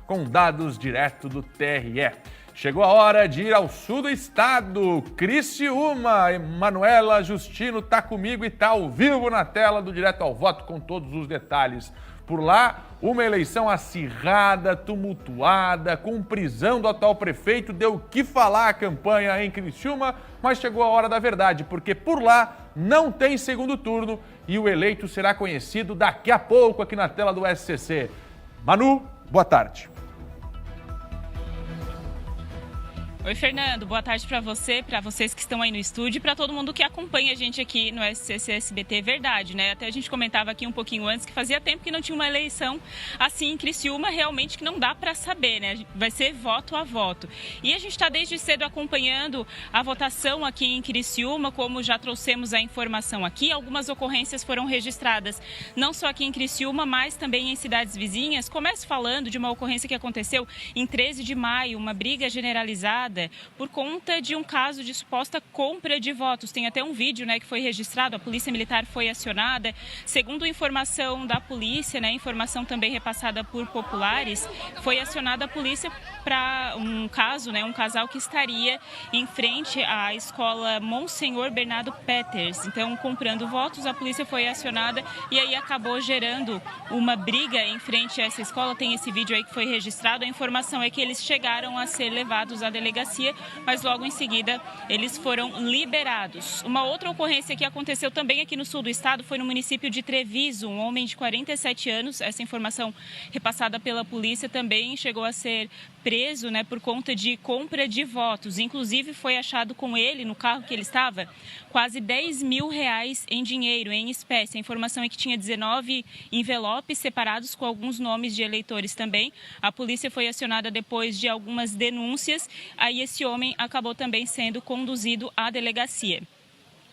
com dados direto do TRE. Chegou a hora de ir ao sul do estado, Criciúma. Emanuela Justino está comigo e está ao vivo na tela do Direto ao Voto com todos os detalhes. Por lá, uma eleição acirrada, tumultuada, com prisão do atual prefeito, deu o que falar a campanha em Criciúma, mas chegou a hora da verdade, porque por lá não tem segundo turno e o eleito será conhecido daqui a pouco aqui na tela do SCC. Manu, boa tarde. Oi, Fernando. Boa tarde para você, para vocês que estão aí no estúdio e para todo mundo que acompanha a gente aqui no SCC SBT. Verdade, né? Até a gente comentava aqui um pouquinho antes que fazia tempo que não tinha uma eleição assim em Criciúma, realmente que não dá para saber, né? Vai ser voto a voto. E a gente está desde cedo acompanhando a votação aqui em Criciúma, como já trouxemos a informação aqui. Algumas ocorrências foram registradas, não só aqui em Criciúma, mas também em cidades vizinhas. Começo falando de uma ocorrência que aconteceu em 13 de maio, uma briga generalizada por conta de um caso de suposta compra de votos. Tem até um vídeo, né, que foi registrado, a Polícia Militar foi acionada. Segundo informação da polícia, né, informação também repassada por populares, foi acionada a polícia para um caso, né, um casal que estaria em frente à escola Monsenhor Bernardo Peters. Então, comprando votos, a polícia foi acionada e aí acabou gerando uma briga em frente a essa escola. Tem esse vídeo aí que foi registrado. A informação é que eles chegaram a ser levados à delegacia, mas logo em seguida eles foram liberados. Uma outra ocorrência que aconteceu também aqui no sul do estado foi no município de Treviso. Um homem de 47 anos, essa informação repassada pela polícia, também chegou a ser preso, né, por conta de compra de votos. Inclusive foi achado com ele, no carro que ele estava, quase R$10 mil em dinheiro, em espécie. A informação é que tinha 19 envelopes separados com alguns nomes de eleitores também. A polícia foi acionada depois de algumas denúncias. Aí esse homem acabou também sendo conduzido à delegacia.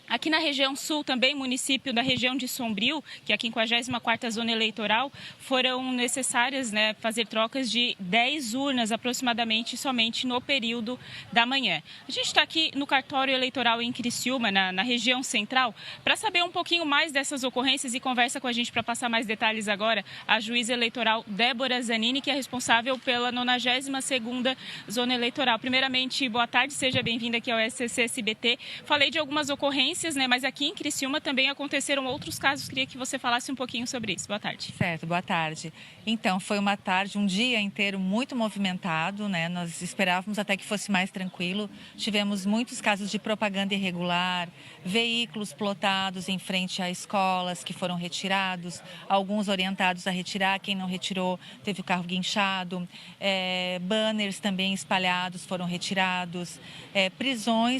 Aqui na região sul também, município da região de Sombrio, que é a 54ª zona eleitoral, foram necessárias, né, fazer trocas de 10 urnas aproximadamente somente no período da manhã. A gente está aqui no cartório eleitoral em Criciúma, na região central, para saber um pouquinho mais dessas ocorrências e conversa com a gente para passar mais detalhes agora a juíza eleitoral Débora Zanini, que é responsável pela 92ª zona eleitoral. Primeiramente, boa tarde, seja bem-vinda aqui ao SCC SBT. Falei de algumas ocorrências, né? Mas aqui em Criciúma também aconteceram outros casos. Queria que você falasse um pouquinho sobre isso. Boa tarde. Certo, boa tarde. Então, foi uma tarde, um dia inteiro muito movimentado, né? Nós esperávamos até que fosse mais tranquilo. Tivemos muitos casos de propaganda irregular, veículos plotados em frente a escolas que foram retirados, alguns orientados a retirar, quem não retirou teve o carro guinchado, banners também espalhados foram retirados,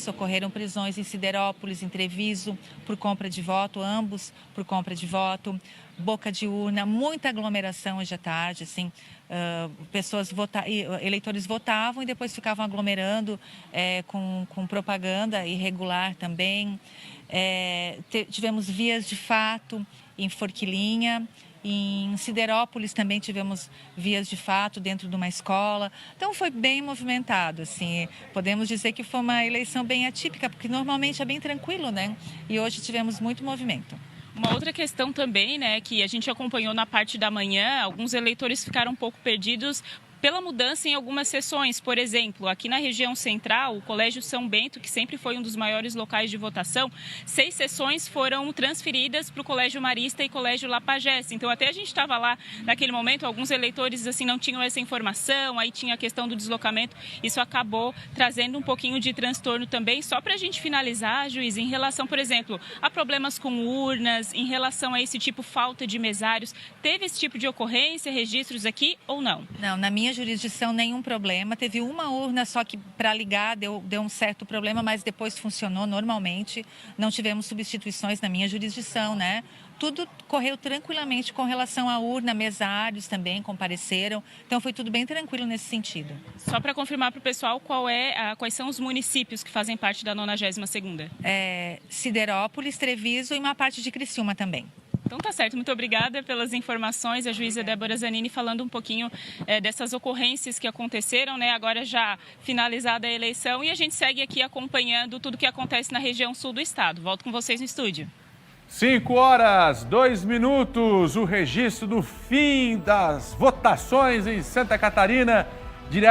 ocorreram prisões em Siderópolis, em Treviso, por compra de voto, ambos por compra de voto, boca de urna, muita aglomeração hoje à tarde, assim, eleitores votavam e depois ficavam aglomerando com propaganda irregular também. Tivemos vias de fato em Forquilinha. Em Siderópolis também tivemos vias de fato dentro de uma escola. Então foi bem movimentado, assim. Podemos dizer que foi uma eleição bem atípica, porque normalmente é bem tranquilo, né? E hoje tivemos muito movimento. Uma outra questão também, né, que a gente acompanhou na parte da manhã, alguns eleitores ficaram um pouco perdidos pela mudança em algumas sessões. Por exemplo, aqui na região central, o Colégio São Bento, que sempre foi um dos maiores locais de votação, 6 sessões foram transferidas para o Colégio Marista e Colégio Lapagés. Então, até a gente estava lá naquele momento, alguns eleitores assim não tinham essa informação, aí tinha a questão do deslocamento. Isso acabou trazendo um pouquinho de transtorno também. Só para a gente finalizar, juiz, em relação, por exemplo, a problemas com urnas, em relação a esse tipo falta de mesários, teve esse tipo de ocorrência, registros aqui ou não? Não, na minha jurisdição nenhum problema. Teve uma urna só que para ligar deu um certo problema, mas depois funcionou normalmente. Não tivemos substituições na minha jurisdição, né? Tudo correu tranquilamente com relação à urna, mesários também compareceram. Então foi tudo bem tranquilo nesse sentido. Só para confirmar para o pessoal quais são os municípios que fazem parte da 92ª? Siderópolis, Treviso e uma parte de Criciúma também. Então tá certo, muito obrigada pelas informações. A juíza Débora Zanini falando um pouquinho dessas ocorrências que aconteceram, né? Agora já finalizada a eleição e a gente segue aqui acompanhando tudo que acontece na região sul do estado. Volto com vocês no estúdio. 5h02, o registro do fim das votações em Santa Catarina, direto